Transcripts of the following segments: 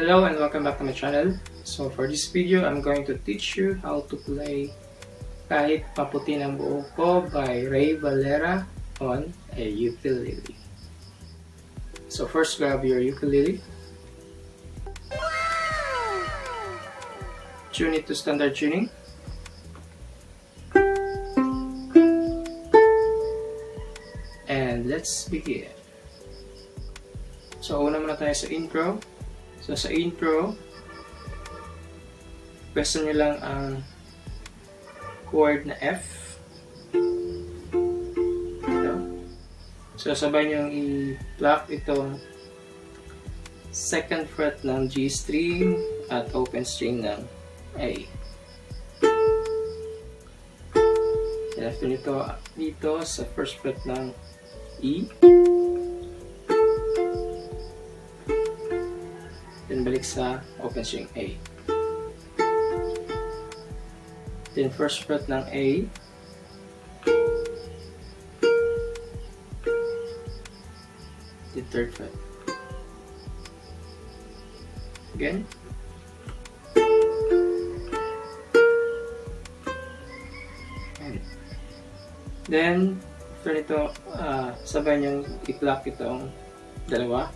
Hello and welcome back to my channel. So for this video, I'm going to teach you how to play Kahit Maputi ng Buhok by Rey Valera on a ukulele. So first, grab your ukulele. Tune it to standard tuning. And let's begin. So una muna tayo sa intro. So sa intro, pwesto nyo lang ang chord na F. Ito. So sabay nyo i-pluck itong second fret ng G string at open string ng A. And after nito, dito sa first fret ng E. Then balik sa open string A. Then first fret ng A. The third fret. Again. And then after nito, sabay niyong i-pluck itong dalawa.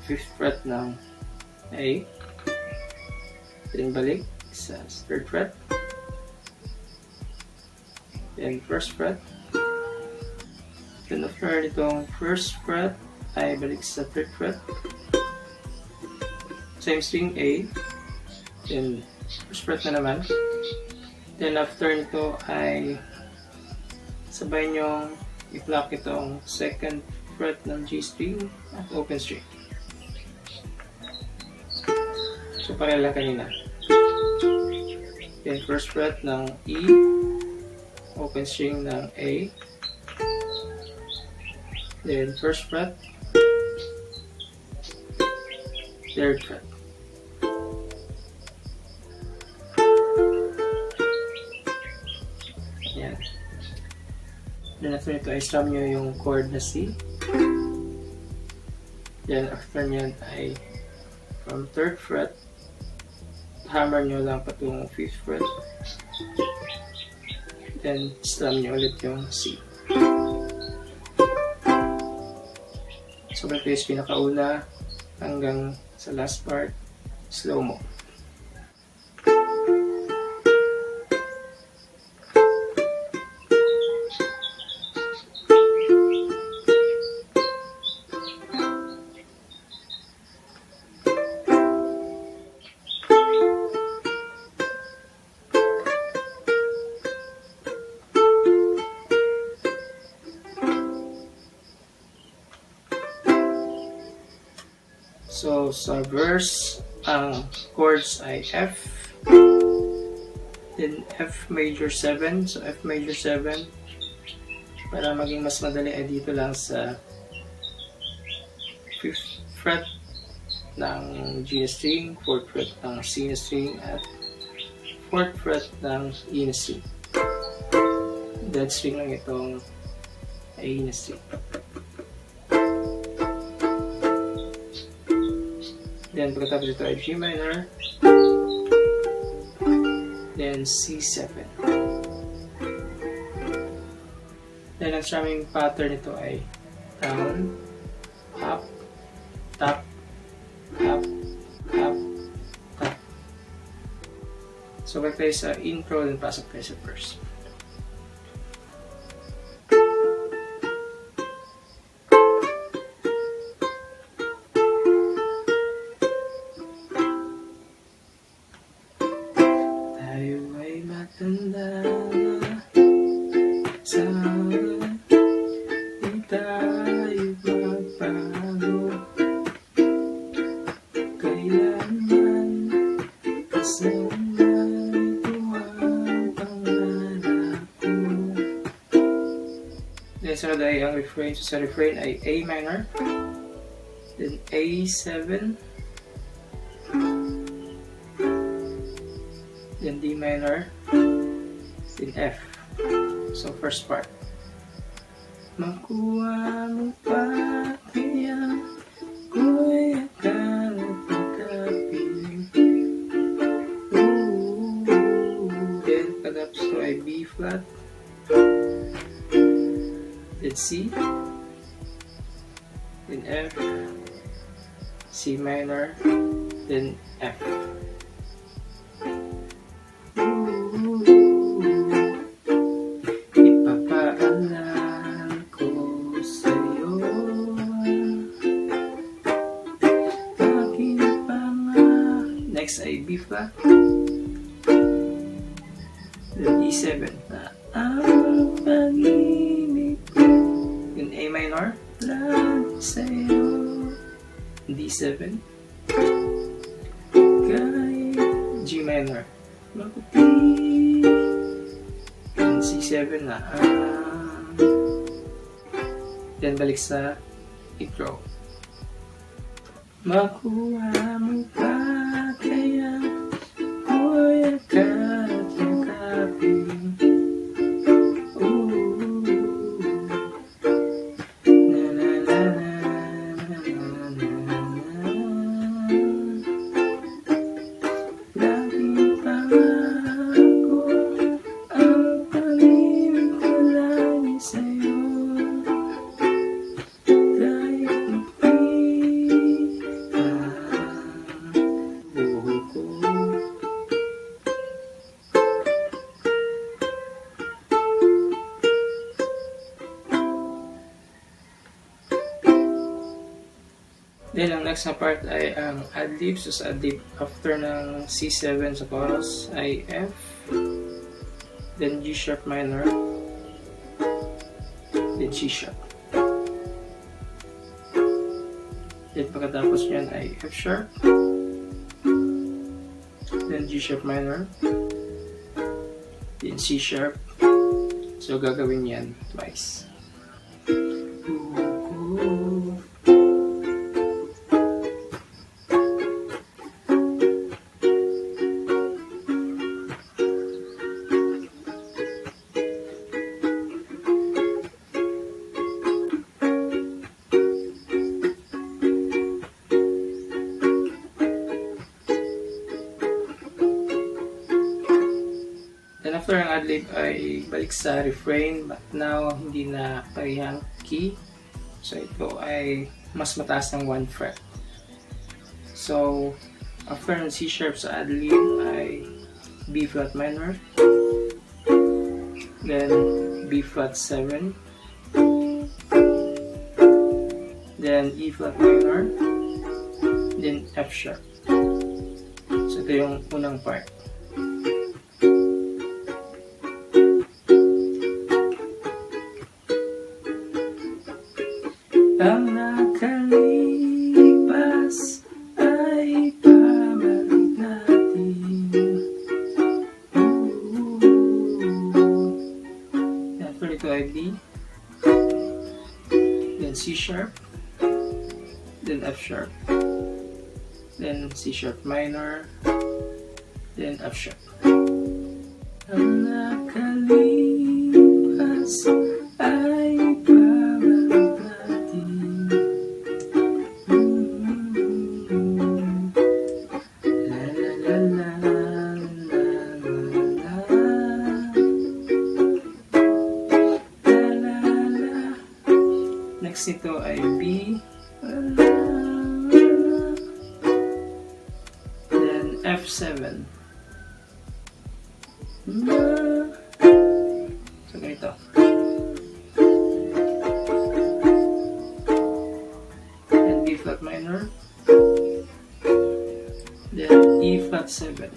Fifth fret ng A, then balik sa third fret, then first fret, then after nitong first fret ay balik sa third fret, same string A, then first fret na naman, then after nito ay sabay nyong i-pluck itong second fret ng G string at open string. So pareha lang kanina. Then first fret ng E, open string ng A, then first fret, third fret. Yan. Then after nito ay strum nyo yung chord na C. Then after nyan ay from third fret, hammer nyo lang patungong 5th fret, then strum nyo ulit yung C. So back to yung pinakauna hanggang sa last part, slow mo. So, sa verse, ang chords ay F, then F major 7, so F major 7, para maging mas madali ay dito lang sa 5th fret ng G string, 4th fret ng C string, at 4th fret ng E string. Dead string lang itong A string. Then pagkatapos ito ay G minor, then C7. Then ang strumming pattern nito ay down, up, tap, up, up, tap. So back tayo sa intro, then pasok tayo sa verse. Matanda sana di tayo magbago kailanman kasama ito ang pangarap ko. Then sunod ay ang refrain. So sa refrain ay A minor, then A7, then D minor, then F. So first part. Makuha mo pa kaya ko'y akalat ng kapiling. Then pag-ups ko ay B flat, then C, then F, C minor, then F. Ipapaalala ko sa'yo aking pangarap. Next ay B flat, then E7 na ang pag-ibig ko. Yung A minor lang sa'yo, D7, kahit G minor maputi, then C7 na then balik sa intro. Makuha mo pa kaya ko'y akalat ng kapiling. Then, ang next na part ay ang ad-lib. So, sa ad-lib, after ng C7 sa chorus ay F, then G sharp minor, then C sharp. Then, pagkatapos nyan ay F sharp, then G sharp minor, then C sharp. So, gagawin yan twice. Then after ang adlib ay balik sa refrain, but now hindi na parehang key. So ito ay mas mataas ng 1 fret. So after ng C sharp sa adlib ay B flat minor, then B flat 7, then E flat minor, then F sharp. So ito yung unang part. Ang nakalipas ay pabalik natin. After ito ay B, then C sharp, then F sharp, then C sharp minor, then F sharp. Ang nakalipas ay pabalik natin. Next nito ay B, then F7. So ganito. Then B flat minor, then E flat 7.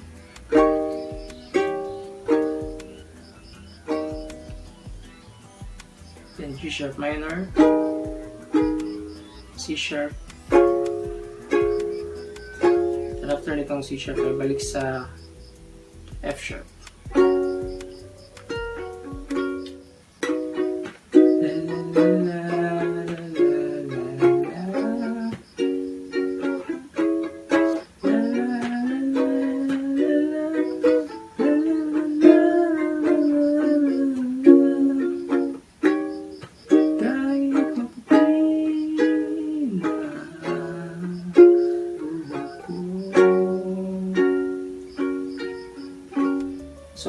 Then G sharp minor, C sharp, and after nitong C sharp ay balik sa F sharp.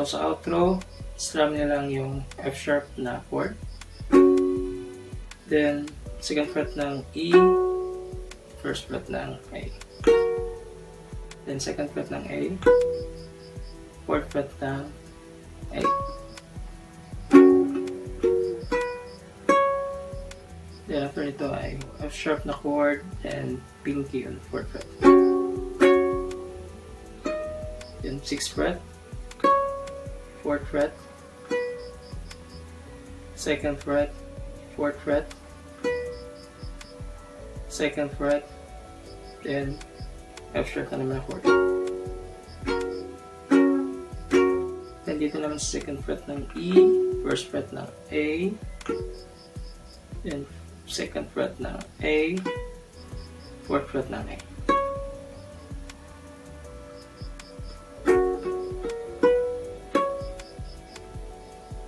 sa outro, strum niya lang yung F sharp na chord. Then, second fret ng E, first fret ng A. Then, second fret ng A, fourth fret ng A. Then, after nito ay F sharp na chord and pinky on fourth fret. Then, sixth fret, fourth fret, second fret, fourth fret, second fret, then F sharp na naman ang chord. Then dito naman sa second fret ng E, first fret ng A, then second fret ng A, fourth fret ng A.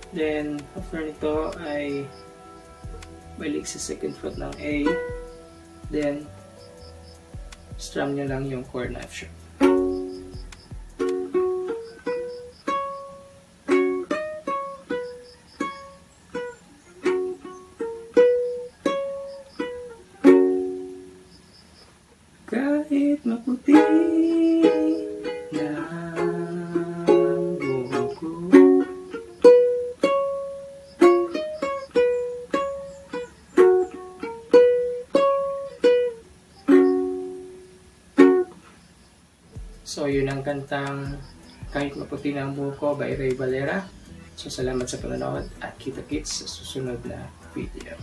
Then, after nito ay balik sa second fret ng A. Then, strum nyo lang yung chord na F sharp. Kahit maputi na buhok ko, so, yun ang kantang Kahit Maputi na ang Buhok Ko by Rey Valera. So, salamat sa panonood at kita-kits sa susunod na video.